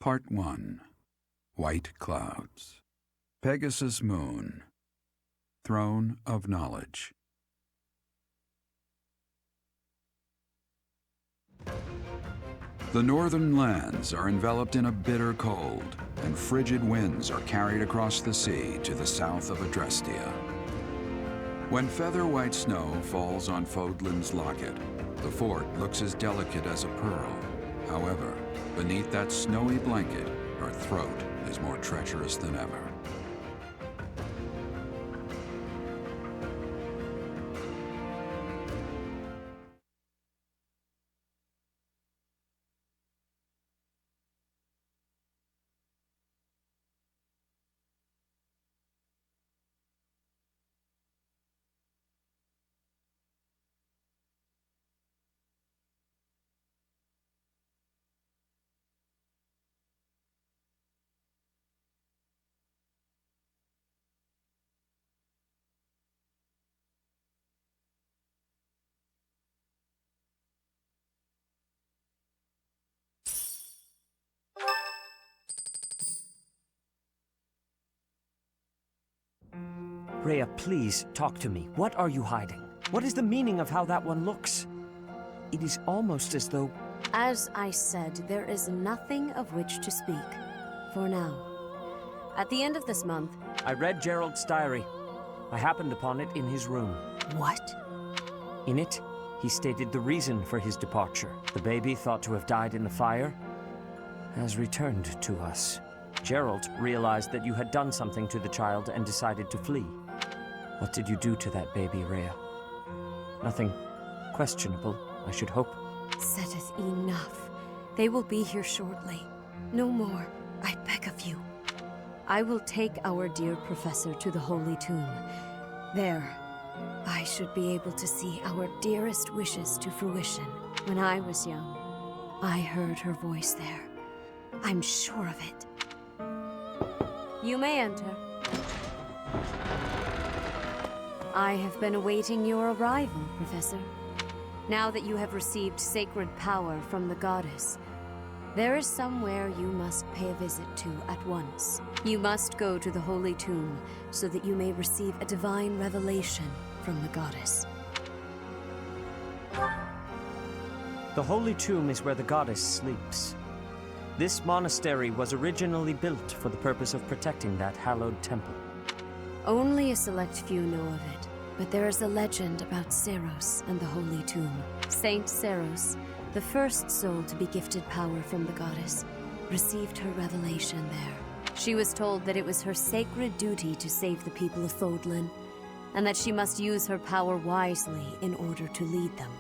Part 1. White Clouds. Pegasus Moon. Throne of Knowledge. The northern lands are enveloped in a bitter cold, and frigid winds are carried across the sea to the south of Adrestia. When feather-white snow falls on Fodlan's locket, the fort looks as delicate as a pearl. However, beneath that snowy blanket, her throat is more treacherous than ever. Rhea, please, talk to me. What are you hiding? What is the meaning of how that one looks? It is almost as though... As I said, there is nothing of which to speak. For now. At the end of this month... I read Gerald's diary. I happened upon it in his room. What? In it, he stated the reason for his departure. The baby, thought to have died in the fire, has returned to us. Gerald realized that you had done something to the child and decided to flee. What did you do to that baby, Rhea? Nothing questionable, I should hope. Saideth, enough. They will be here shortly. No more, I beg of you. I will take our dear professor to the Holy Tomb. There, I should be able to see our dearest wishes to fruition. When I was young, I heard her voice there. I'm sure of it. You may enter. I have been awaiting your arrival, Professor. Now that you have received sacred power from the goddess, there is somewhere you must pay a visit to at once. You must go to the Holy Tomb so that you may receive a divine revelation from the goddess. The Holy Tomb is where the goddess sleeps. This monastery was originally built for the purpose of protecting that hallowed temple. Only a select few know of it, but there is a legend about Seiros and the Holy Tomb. Saint Seiros, the first soul to be gifted power from the goddess, received her revelation there. She was told that it was her sacred duty to save the people of Fodlan, and that she must use her power wisely in order to lead them.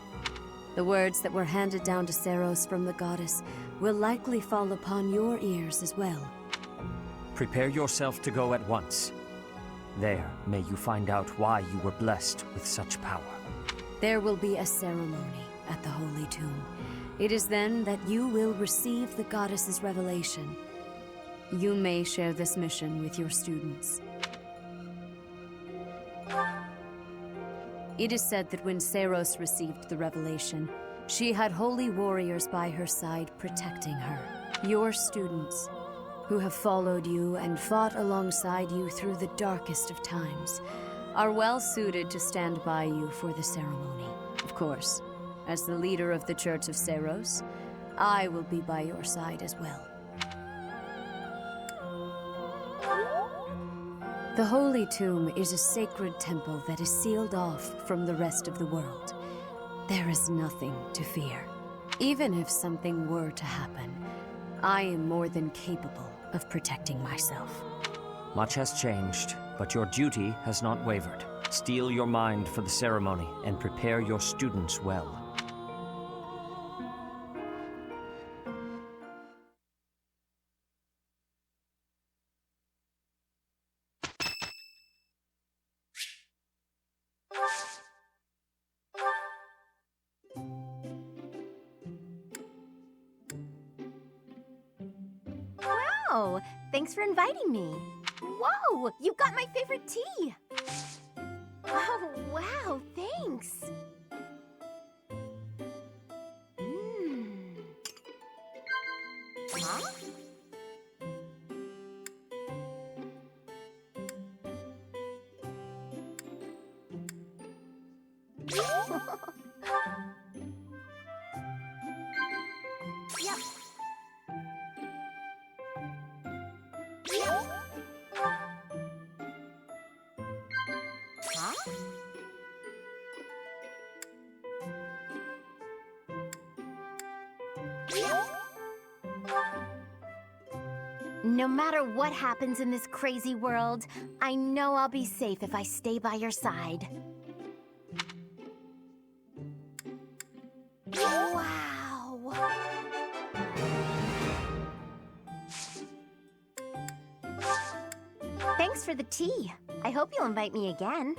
The words that were handed down to Seiros from the goddess will likely fall upon your ears as well. Prepare yourself to go at once. There, may you find out why you were blessed with such power. There will be a ceremony at the Holy Tomb. It is then that you will receive the goddess's revelation. You may share this mission with your students. It is said that when Seiros received the revelation, she had holy warriors by her side protecting her. Your students, who have followed you and fought alongside you through the darkest of times, are well suited to stand by you for the ceremony. Of course, as the leader of the Church of Seiros, I will be by your side as well. The Holy Tomb is a sacred temple that is sealed off from the rest of the world. There is nothing to fear. Even if something were to happen, I am more than capable of protecting myself. Much has changed, but your duty has not wavered. Steel your mind for the ceremony and prepare your students well. Oh, thanks for inviting me. Whoa, you got my favorite tea. Oh, wow, thanks. Huh? Yep. Yep. Huh? No matter what happens in this crazy world, I know I'll be safe if I stay by your side. Wow! Thanks for the tea. I hope you'll invite me again.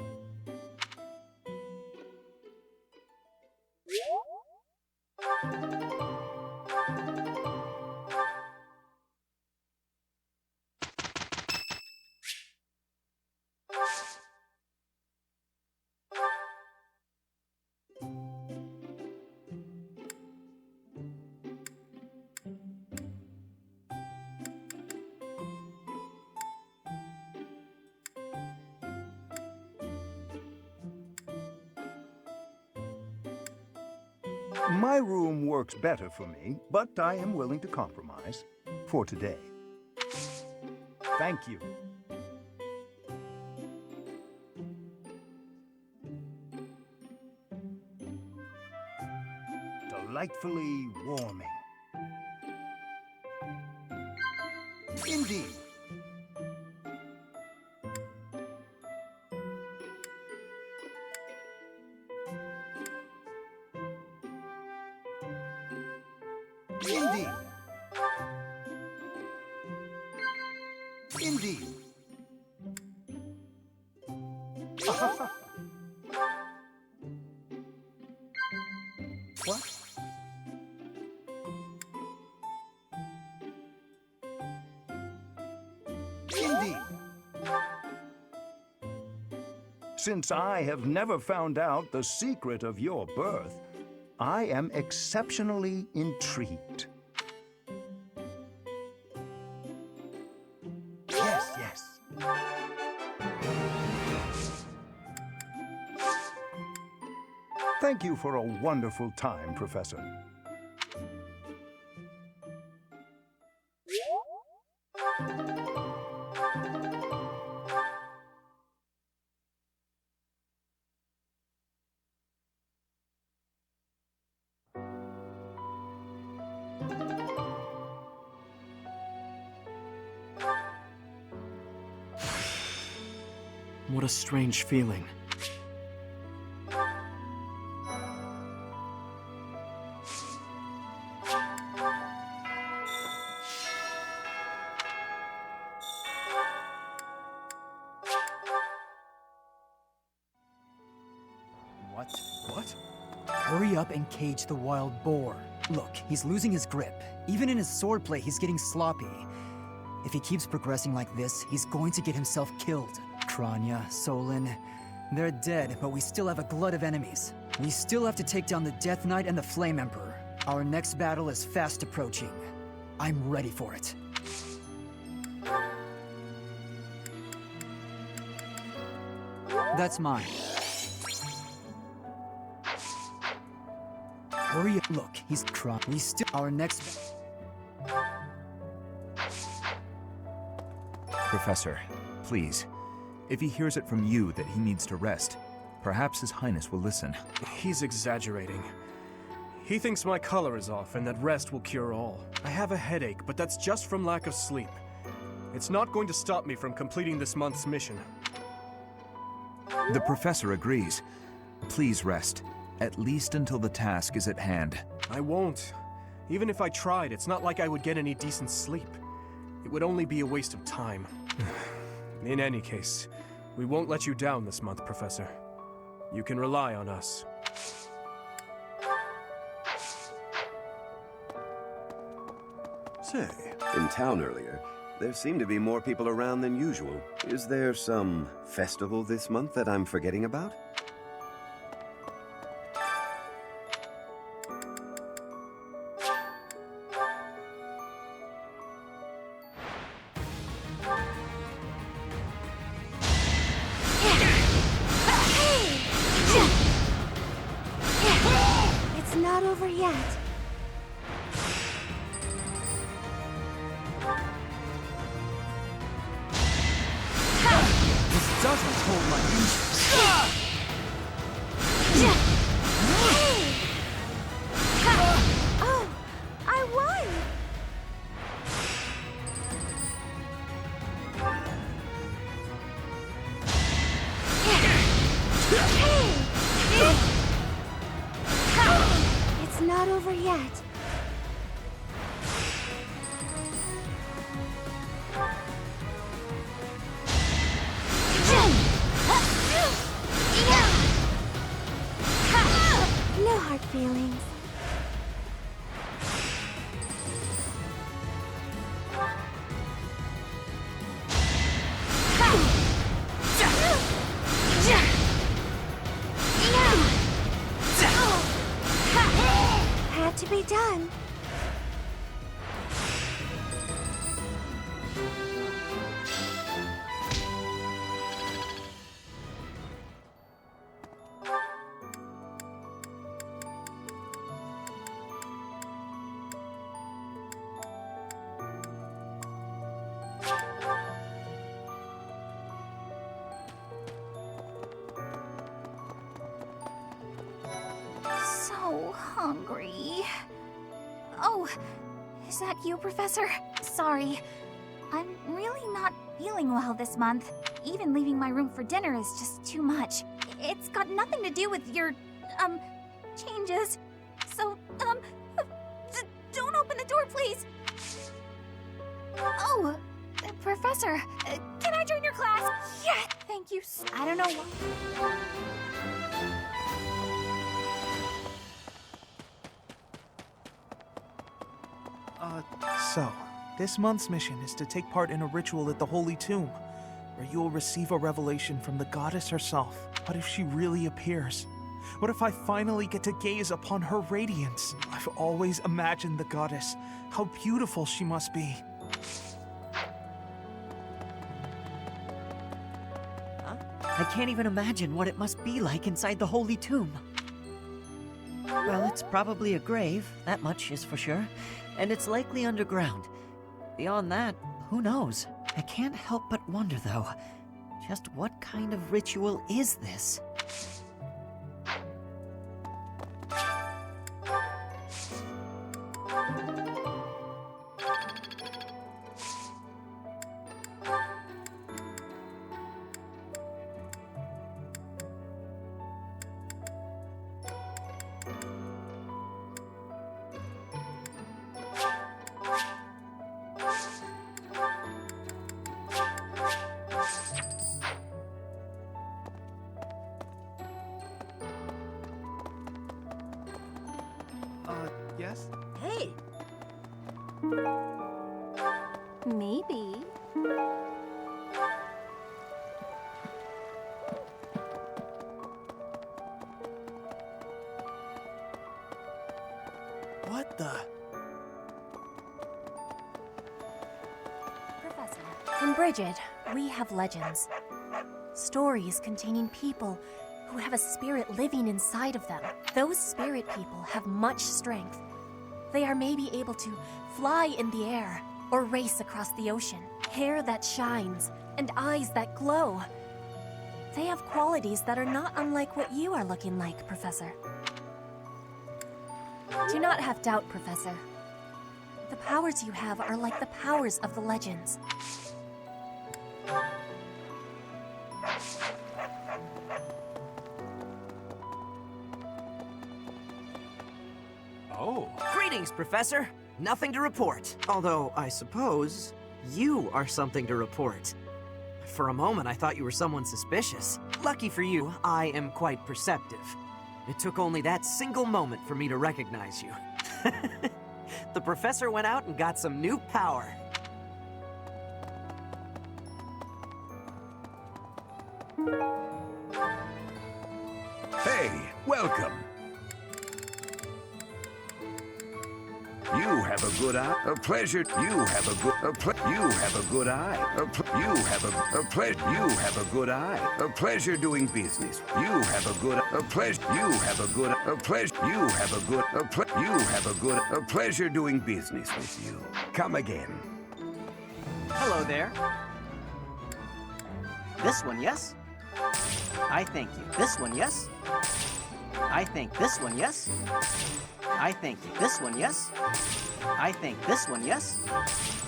My room works better for me, but I am willing to compromise. For today. Thank you. Delightfully warming. Indeed. Indeed. Indeed. What? Indeed. Since I have never found out the secret of your birth, I am exceptionally intrigued. Yes, yes. Thank you for a wonderful time, Professor. What a strange feeling. What? Hurry up and cage the wild boar. Look, he's losing his grip. Even in his swordplay, he's getting sloppy. If he keeps progressing like this, he's going to get himself killed. Kranya, Solon, they're dead, but we still have a glut of enemies. We still have to take down the Death Knight and the Flame Emperor. Our next battle is fast approaching. I'm ready for it. That's mine. Hurry up. Look, he's crying. We still... Our next... Professor, please. If he hears it from you that he needs to rest, perhaps His Highness will listen. He's exaggerating. He thinks my color is off and that rest will cure all. I have a headache, but that's just from lack of sleep. It's not going to stop me from completing this month's mission. The Professor agrees. Please rest, at least until the task is at hand. I won't. Even if I tried, it's not like I would get any decent sleep. It would only be a waste of time. In any case, we won't let you down this month, Professor. You can rely on us. Say, in town earlier, there seemed to be more people around than usual. Is there some festival this month that I'm forgetting about? It's not over yet. doesn't hold my interest. Oh, I won! It's not over yet. No hard feelings. Had to be done. So hungry. Oh, is that you, Professor? Sorry. I'm really not feeling well this month. Even leaving my room for dinner is just too much. It's got nothing to do with your, changes. So, don't open the door, please. Oh, Professor, can I join your class? Yeah, thank you. I don't know why. So, this month's mission is to take part in a ritual at the Holy Tomb, where you will receive a revelation from the goddess herself. What if she really appears? What if I finally get to gaze upon her radiance? I've always imagined the goddess, how beautiful she must be. I can't even imagine what it must be like inside the Holy Tomb. Well, it's probably a grave, that much is for sure. And it's likely underground. Beyond that, who knows? I can't help but wonder, though, just what kind of ritual is this? Yes? Hey! Maybe. What the? Professor. In Bridget, we have legends. Stories containing people who have a spirit living inside of them. Those spirit people have much strength. They are maybe able to fly in the air or race across the ocean. Hair that shines and eyes that glow. They have qualities that are not unlike what you are looking like, Professor. Do not have doubt, Professor. The powers you have are like the powers of the legends. Oh. Greetings, Professor. Nothing to report. Although, I suppose, you are something to report. For a moment, I thought you were someone suspicious. Lucky for you, I am quite perceptive. It took only that single moment for me to recognize you. The Professor went out and got some new power. Hey, welcome. You have a good eye. A pleasure. You have a good. You have a good eye. You have a pleasure. You have a good eye. A pleasure doing business. You have a good. A pleasure. You have a good. A pleasure. You have a good. You have a good. A pleasure doing business with you. Come again. Hello there. This one, yes? I thank you. This one, yes? I think this one, yes? I thank you. This one, yes? I think this one, yes?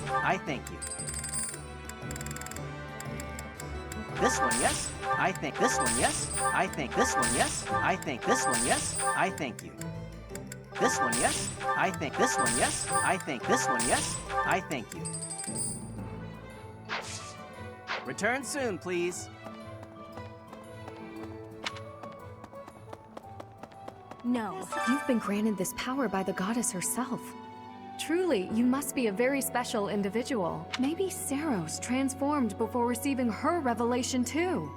I thank you. This one, yes? I think this one, yes? I think this one, yes? I think this one, yes? I thank you. This one, yes? I think this one, yes? I think this one, yes? I thank you. Return soon, please. No, you've been granted this power by the goddess herself. Truly, you must be a very special individual. Maybe Saros transformed before receiving her revelation too.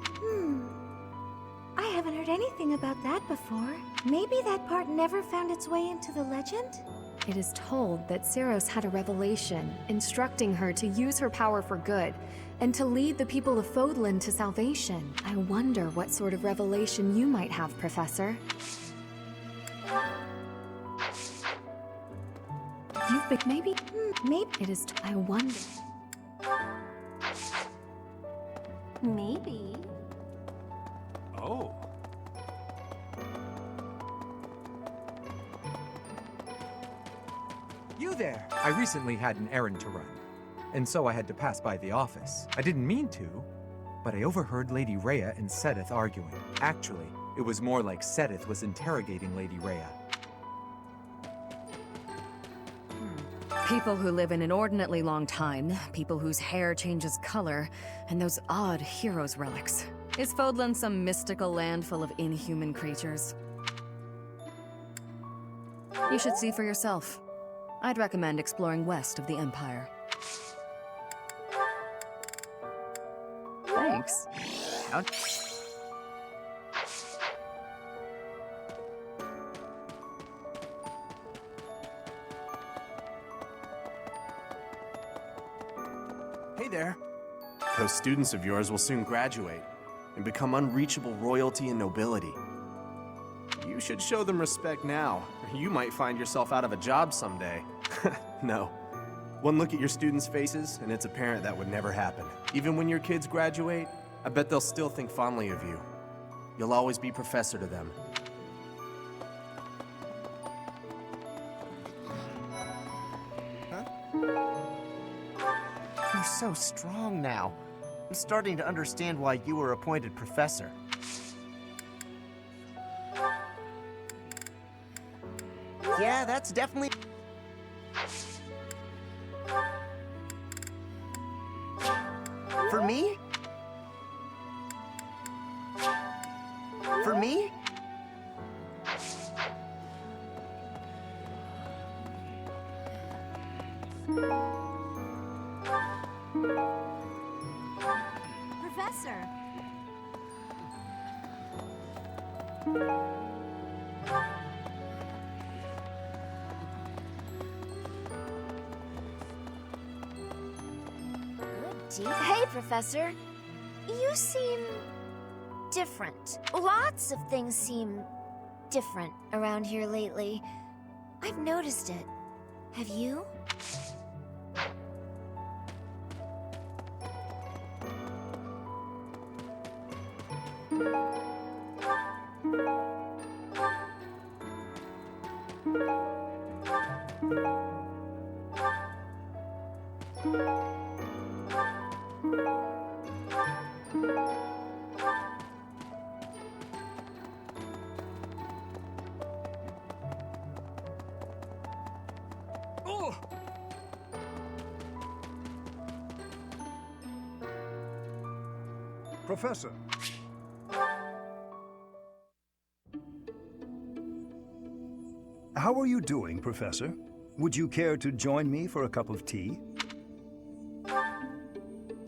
I haven't heard anything about that before. Maybe that part never found its way into the legend? It is told that Saros had a revelation, instructing her to use her power for good, and to lead the people of Fodlan to salvation. I wonder what sort of revelation you might have, Professor. You've been maybe it is I wonder. Maybe. Oh. You there! I recently had an errand to run, and so I had to pass by the office. I didn't mean to, but I overheard Lady Rhea and Sedith arguing. Actually, it was more like Sedith was interrogating Lady Rhea. People who live an inordinately long time, people whose hair changes color, and those odd heroes' relics. Is Fodlan some mystical land full of inhuman creatures? You should see for yourself. I'd recommend exploring west of the Empire. Thanks. Hey there. Those students of yours will soon graduate and become unreachable royalty and nobility. You should show them respect now, or you might find yourself out of a job someday. No. One look at your students' faces, and it's apparent that would never happen. Even when your kids graduate, I bet they'll still think fondly of you. You'll always be professor to them. You're so strong now. I'm starting to understand why you were appointed professor. Yeah, that's definitely... For me? For me? Professor! Hey, Professor. You seem different. Lots of things seem different around here lately. I've noticed it. Have you? Professor. How are you doing, Professor? Would you care to join me for a cup of tea?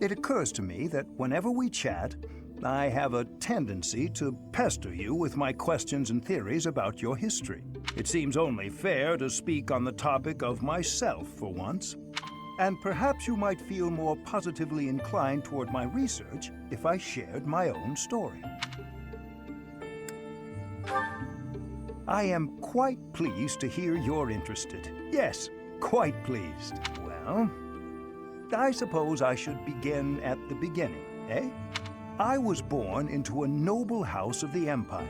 It occurs to me that whenever we chat, I have a tendency to pester you with my questions and theories about your history. It seems only fair to speak on the topic of myself for once. And perhaps you might feel more positively inclined toward my research if I shared my own story. I am quite pleased to hear you're interested. Yes, quite pleased. Well, I suppose I should begin at the beginning, eh? I was born into a noble house of the Empire.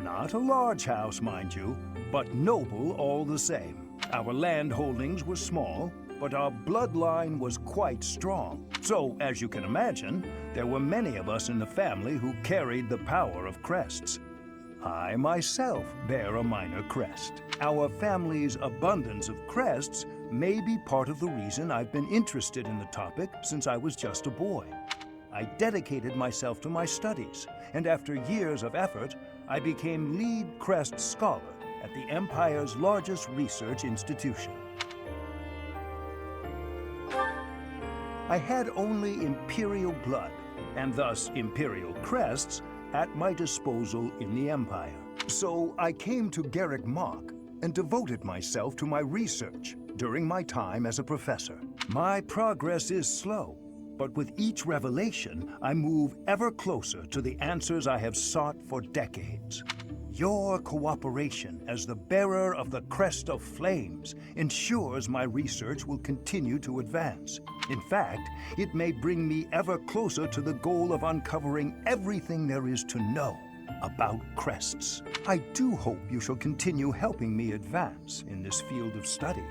Not a large house, mind you, but noble all the same. Our land holdings were small, but our bloodline was quite strong. So, as you can imagine, there were many of us in the family who carried the power of crests. I myself bear a minor crest. Our family's abundance of crests may be part of the reason I've been interested in the topic since I was just a boy. I dedicated myself to my studies, and after years of effort, I became lead crest scholar at the Empire's largest research institution. I had only Imperial blood, and thus Imperial crests, at my disposal in the Empire. So I came to Garrick Mach and devoted myself to my research during my time as a professor. My progress is slow, but with each revelation, I move ever closer to the answers I have sought for decades. Your cooperation as the bearer of the Crest of Flames ensures my research will continue to advance. In fact, it may bring me ever closer to the goal of uncovering everything there is to know about crests. I do hope you shall continue helping me advance in this field of study.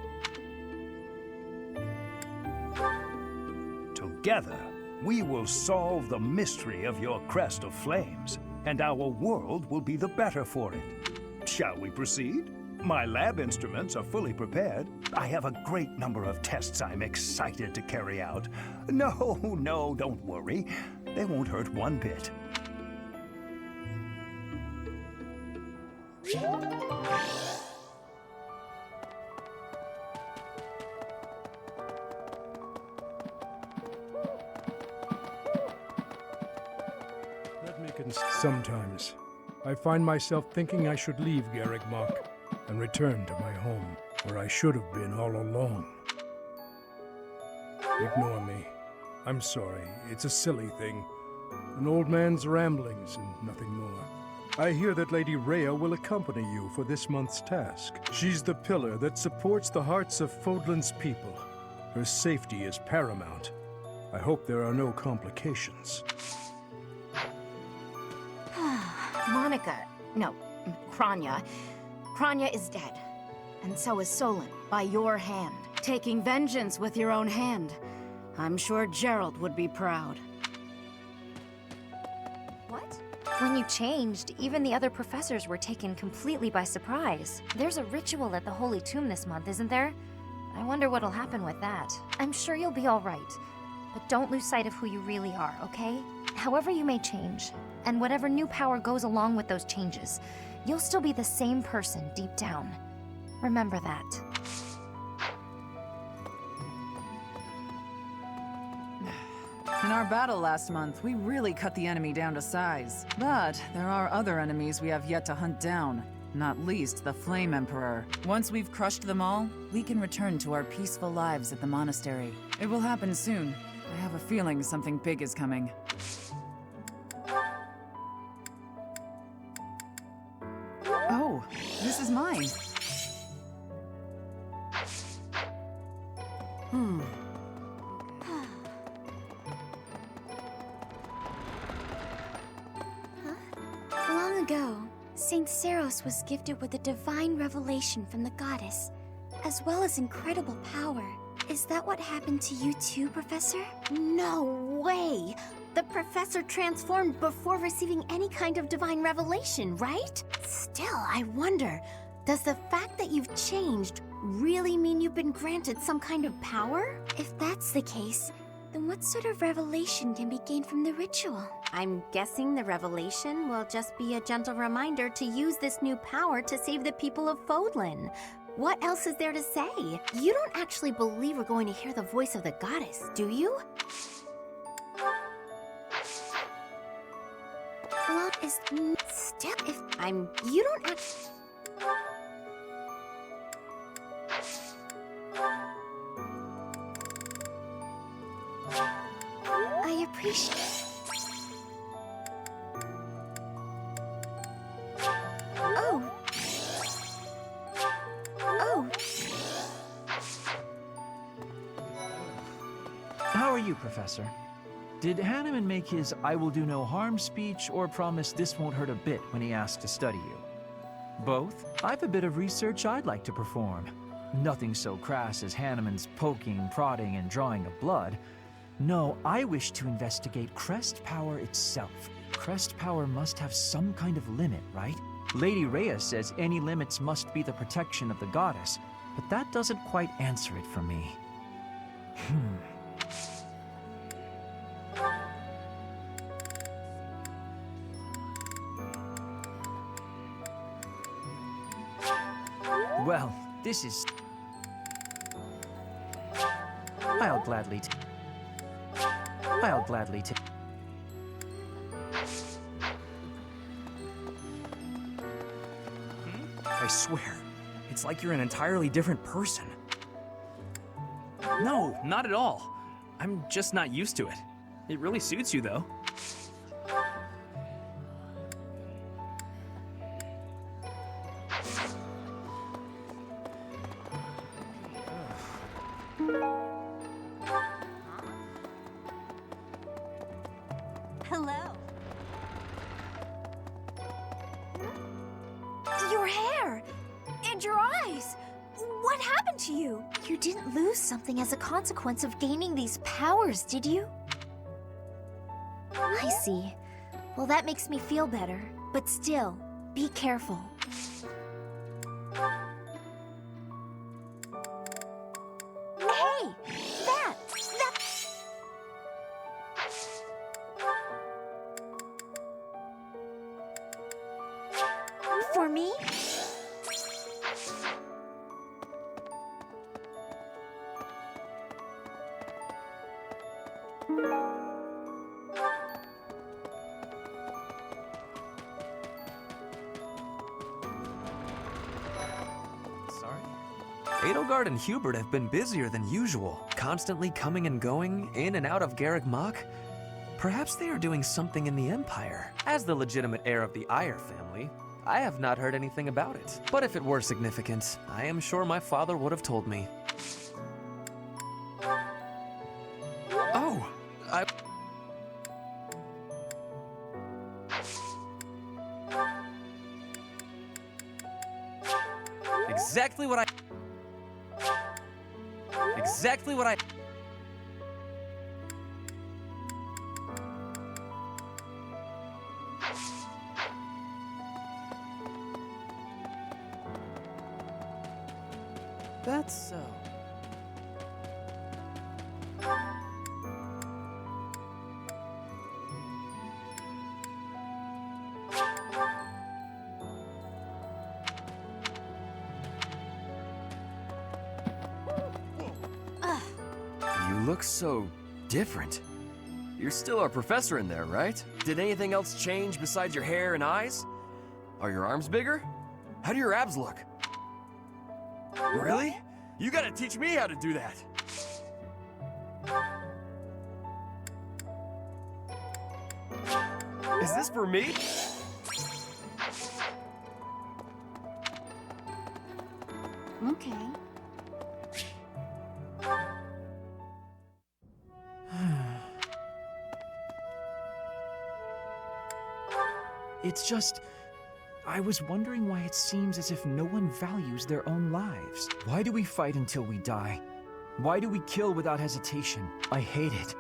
Together, we will solve the mystery of your Crest of Flames, and our world will be the better for it. Shall we proceed? My lab instruments are fully prepared. I have a great number of tests I'm excited to carry out. No, don't worry. They won't hurt one bit. Sometimes, I find myself thinking I should leave Garrick Mach and return to my home, where I should have been all along. Ignore me. I'm sorry. It's a silly thing. An old man's ramblings and nothing more. I hear that Lady Rhea will accompany you for this month's task. She's the pillar that supports the hearts of Fodlan's people. Her safety is paramount. I hope there are no complications. Kranya. Kranya is dead. And so is Solon, by your hand. Taking vengeance with your own hand. I'm sure Gerald would be proud. What? When you changed, even the other professors were taken completely by surprise. There's a ritual at the Holy Tomb this month, isn't there? I wonder what'll happen with that. I'm sure you'll be all right. But don't lose sight of who you really are, okay? However you may change, and whatever new power goes along with those changes, you'll still be the same person deep down. Remember that. In our battle last month, we really cut the enemy down to size. But there are other enemies we have yet to hunt down, not least the Flame Emperor. Once we've crushed them all, we can return to our peaceful lives at the monastery. It will happen soon. I have a feeling something big is coming. Oh, this is mine. Long ago, Saint Seros was gifted with a divine revelation from the goddess, as well as incredible power. Is that what happened to you too, Professor? No way! The professor transformed before receiving any kind of divine revelation, right? Still, I wonder, does the fact that you've changed really mean you've been granted some kind of power? If that's the case, then what sort of revelation can be gained from the ritual? I'm guessing the revelation will just be a gentle reminder to use this new power to save the people of Fodlan. What else is there to say? You don't actually believe we're going to hear the voice of the goddess, do you? What is still if you don't actually. I appreciate. Oh. How are you, Professor? Did Hanneman make his "I will do no harm" speech or promise this won't hurt a bit when he asked to study you? Both? I've a bit of research I'd like to perform. Nothing so crass as Hanneman's poking, prodding, and drawing of blood. No, I wish to investigate crest power itself. Crest power must have some kind of limit, right? Lady Rhea says any limits must be the protection of the goddess, but that doesn't quite answer it for me. Well, this is... I'll gladly take... I swear, it's like you're an entirely different person. No, not at all. I'm just not used to it. It really suits you, though. Hello. Your hair! And your eyes! What happened to you? You didn't lose something as a consequence of gaining these powers, did you? I see. Well, that makes me feel better. But still, be careful. Hey! That! For me? Edelgard and Hubert have been busier than usual, constantly coming and going, in and out of Garreg Mach. Perhaps they are doing something in the Empire. As the legitimate heir of the Eyre family, I have not heard anything about it. But if it were significant, I am sure my father would have told me. Oh, Exactly what I... That's so. You look so different. You're still our professor in there, right? Did anything else change besides your hair and eyes? Are your arms bigger? How do your abs look? Really? You gotta teach me how to do that. Is this for me? Okay. It's just... I was wondering why it seems as if no one values their own lives. Why do we fight until we die? Why do we kill without hesitation? I hate it.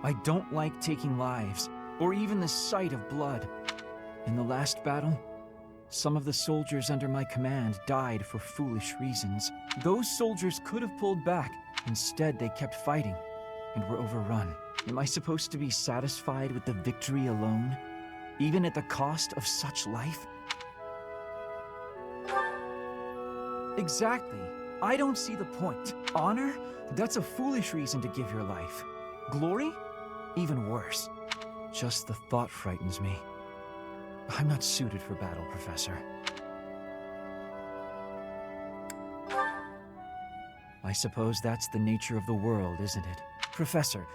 I don't like taking lives, or even the sight of blood. In the last battle, some of the soldiers under my command died for foolish reasons. Those soldiers could have pulled back. Instead, they kept fighting, and were overrun. Am I supposed to be satisfied with the victory alone? Even at the cost of such life? Exactly. I don't see the point. Honor? That's a foolish reason to give your life. Glory? Even worse. Just the thought frightens me. I'm not suited for battle, Professor. I suppose that's the nature of the world, isn't it? Professor,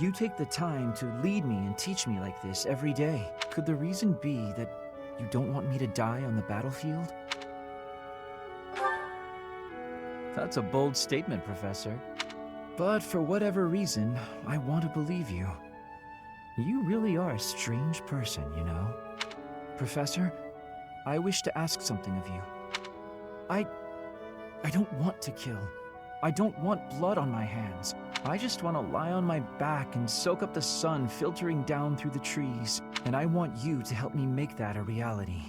you take the time to lead me and teach me like this every day. Could the reason be that you don't want me to die on the battlefield? That's a bold statement, Professor. But for whatever reason, I want to believe you. You really are a strange person, you know. Professor, I wish to ask something of you. I don't want to kill. I don't want blood on my hands. I just want to lie on my back and soak up the sun filtering down through the trees. And I want you to help me make that a reality.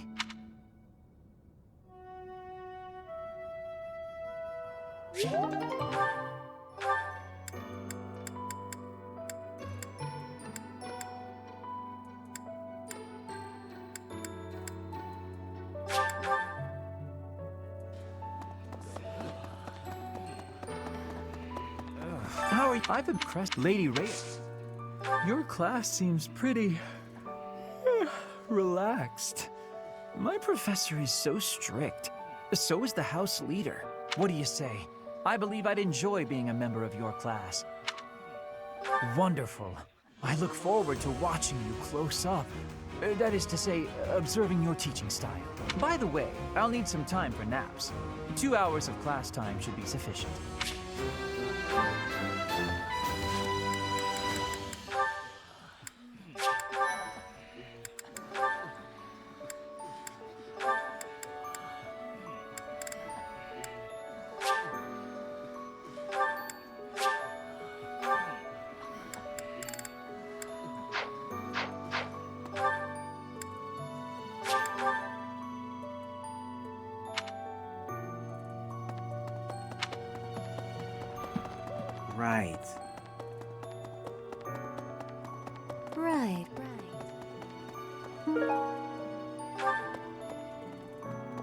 How are you? I've impressed Lady Ray. Your class seems pretty relaxed. My professor is so strict. So is the house leader. What do you say? I believe I'd enjoy being a member of your class. Wonderful. I look forward to watching you close up. That is to say, observing your teaching style. By the way, I'll need some time for naps. 2 hours of class time should be sufficient. Right. Right.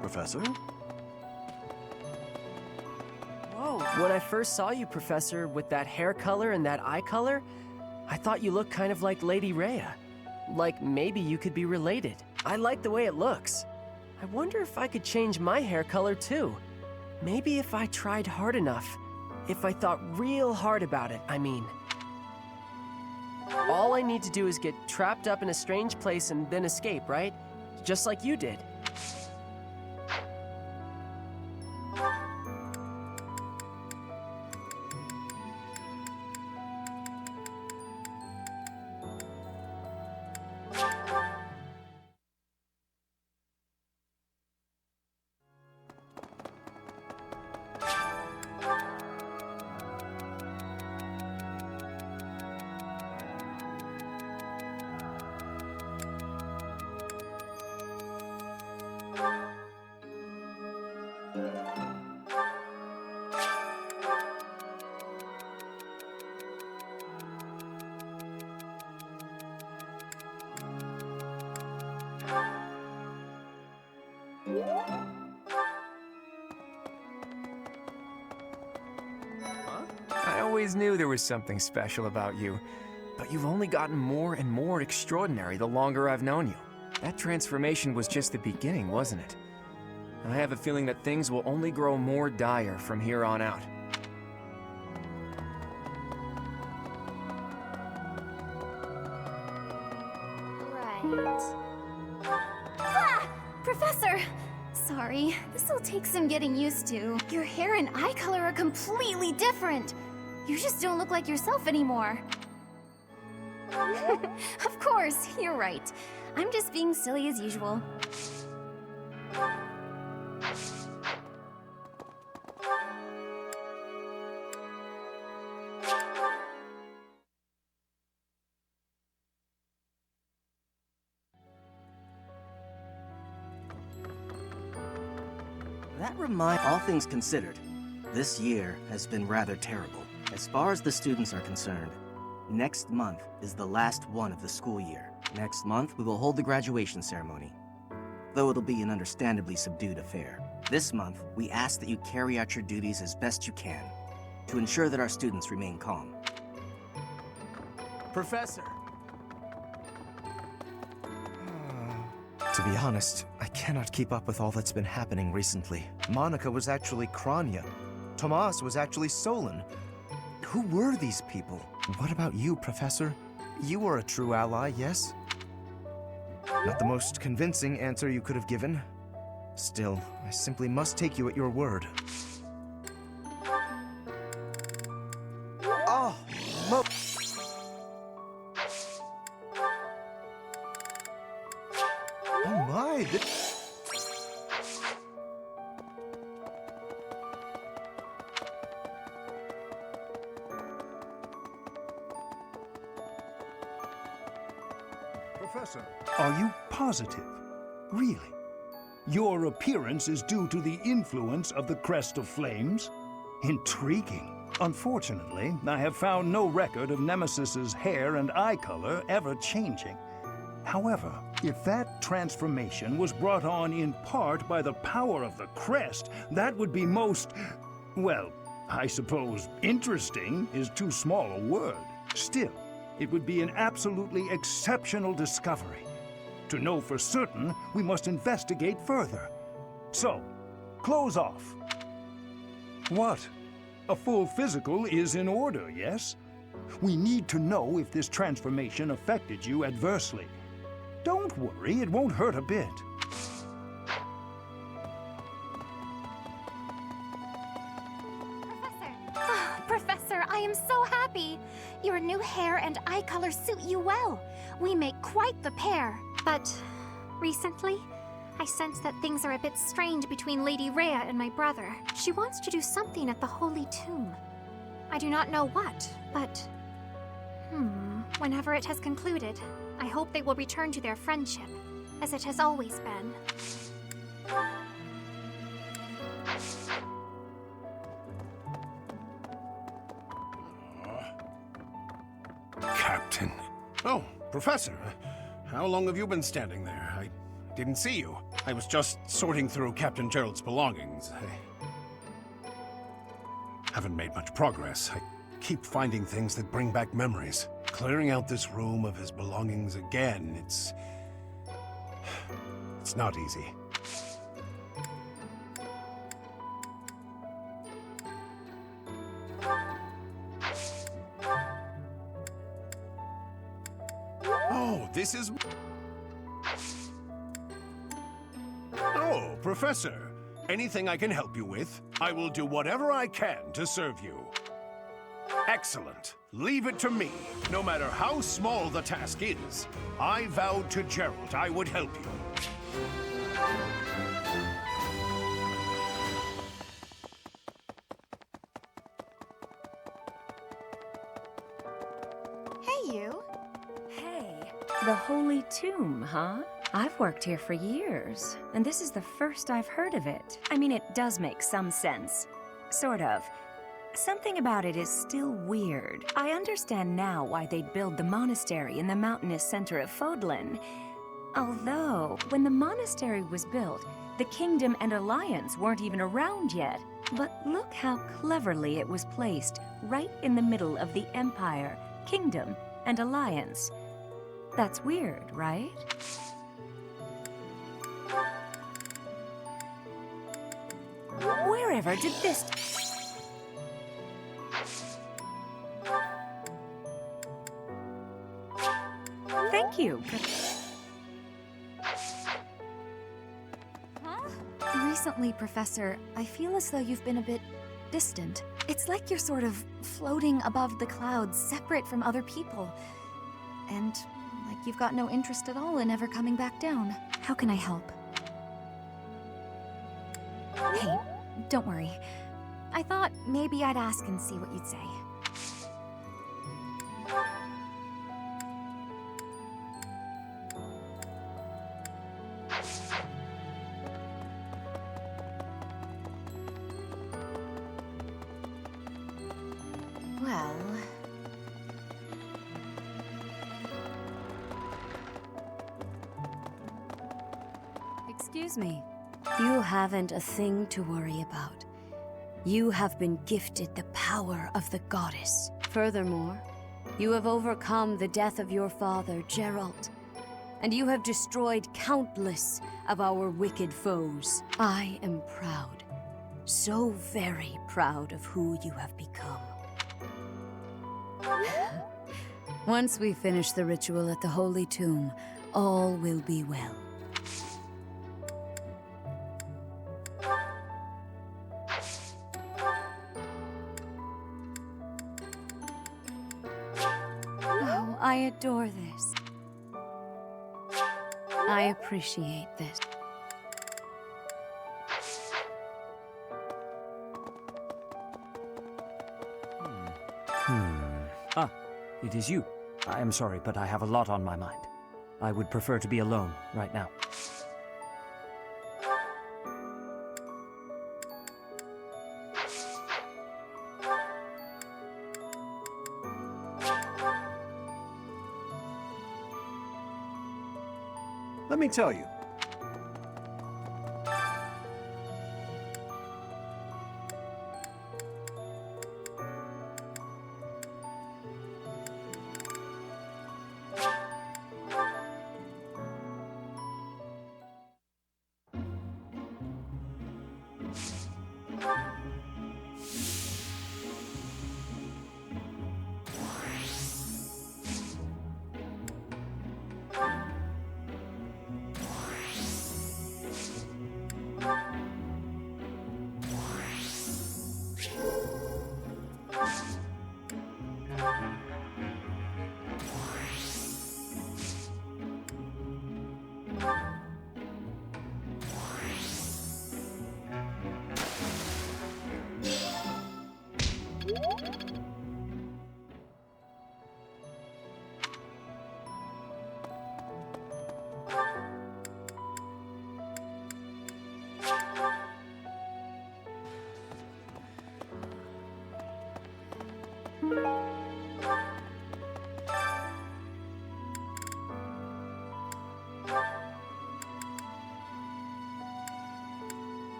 Professor? Whoa. When I first saw you, Professor, with that hair color and that eye color, I thought you looked kind of like Lady Rhea. Like maybe you could be related. I like the way it looks. I wonder if I could change my hair color too. Maybe if I tried hard enough. If I thought real hard about it, I mean. All I need to do is get trapped up in a strange place and then escape, right? Just like you did. I always knew there was something special about you, but you've only gotten more and more extraordinary the longer I've known you. That transformation was just the beginning, wasn't it? I have a feeling that things will only grow more dire from here on out. Ah! Professor! Sorry, this'll take some getting used to. Your hair and eye color are completely different. You just don't look like yourself anymore. Of course, you're right. I'm just being silly as usual. All things considered, this year has been rather terrible. As far as the students are concerned, next month is the last one of the school year. Next month, we will hold the graduation ceremony, though it'll be an understandably subdued affair. This month, we ask that you carry out your duties as best you can to ensure that our students remain calm. Professor! To be honest, I cannot keep up with all that's been happening recently. Monica was actually Kranya. Tomas was actually Solon. Who were these people? What about you, Professor? You were a true ally, yes? Not the most convincing answer you could have given. Still, I simply must take you at your word. Professor. Are you positive? Really? Your appearance is due to the influence of the Crest of Flames? Intriguing. Unfortunately, I have found no record of Nemesis's hair and eye color ever changing. However, if that transformation was brought on in part by the power of the crest, that would be most, well, I suppose interesting is too small a word. Still, it would be an absolutely exceptional discovery. To know for certain, we must investigate further. So, close off. What? A full physical is in order, yes? We need to know if this transformation affected you adversely. Don't worry, it won't hurt a bit. Professor, I am so happy! Your new hair and eye color suit you well. We make quite the pair. But recently, I sense that things are a bit strained between Lady Rhea and my brother. She wants to do something at the Holy Tomb. I do not know what, but... whenever it has concluded, I hope they will return to their friendship, as it has always been. Captain. Oh, Professor. How long have you been standing there? I didn't see you. I was just sorting through Captain Gerald's belongings. I haven't made much progress. I keep finding things that bring back memories. Clearing out this room of his belongings again, it's not easy. Oh, this is... Oh, Professor. Anything I can help you with? I will do whatever I can to serve you. Excellent. Leave it to me. No matter how small the task is, I vowed to Gerald I would help you. Hey, you. Hey, the Holy Tomb, huh? I've worked here for years, and this is the first I've heard of it. I mean, it does make some sense. Sort of. Something about it is still weird. I understand now why they'd build the monastery in the mountainous center of Fodlan. Although, when the monastery was built, the Kingdom and Alliance weren't even around yet. But look how cleverly it was placed, right in the middle of the Empire, Kingdom, and Alliance. That's weird, right? Wherever did this... Thank you. Recently, Professor, I feel as though you've been a bit distant. It's like you're sort of floating above the clouds, separate from other people. And like you've got no interest at all in ever coming back down. How can I help? Hey, don't worry. I thought maybe I'd ask and see what you'd say. Well... Excuse me. You haven't a thing to worry about. You have been gifted the power of the goddess. Furthermore, you have overcome the death of your father, Gerald, and you have destroyed countless of our wicked foes. I am proud, so very proud of who you have become. Once we finish the ritual at the Holy Tomb, all will be well. Oh, I adore this. I appreciate this. Ah, it is you. I am sorry, but I have a lot on my mind. I would prefer to be alone right now. Let me tell you.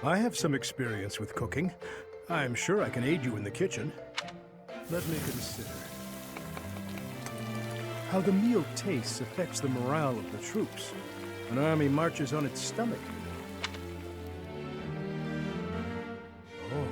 I have some experience with cooking. I'm sure I can aid you in the kitchen. Let me consider. How the meal tastes affects the morale of the troops. An army marches on its stomach. Oh.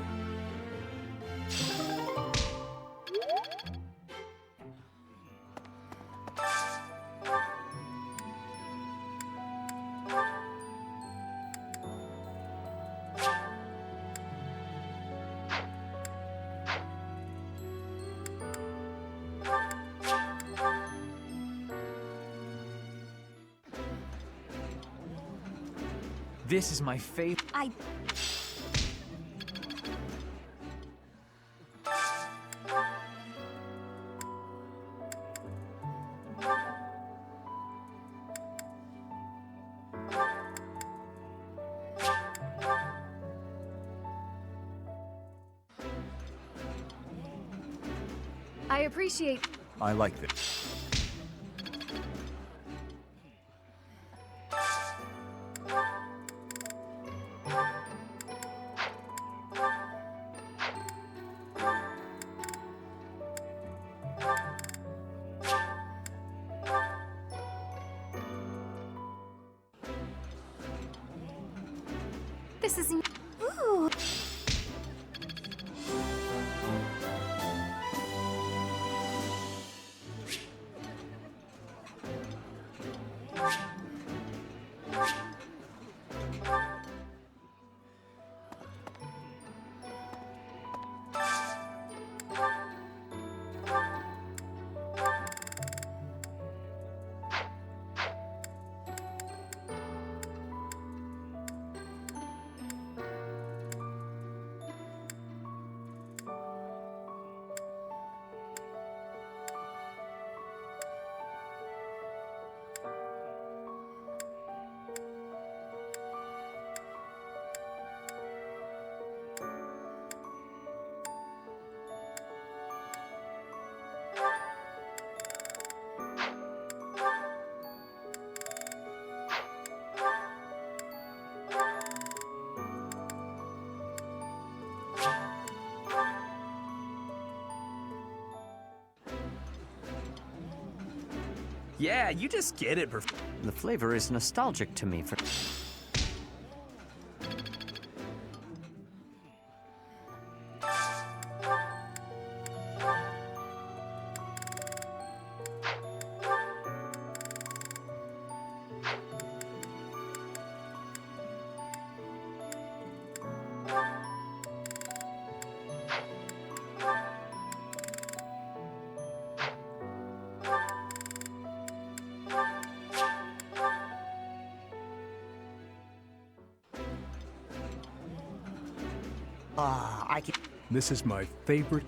This is my favorite. I appreciate... I like this. This is... Ooh! Yeah, you just get it. The flavor is nostalgic to me for... This is my favorite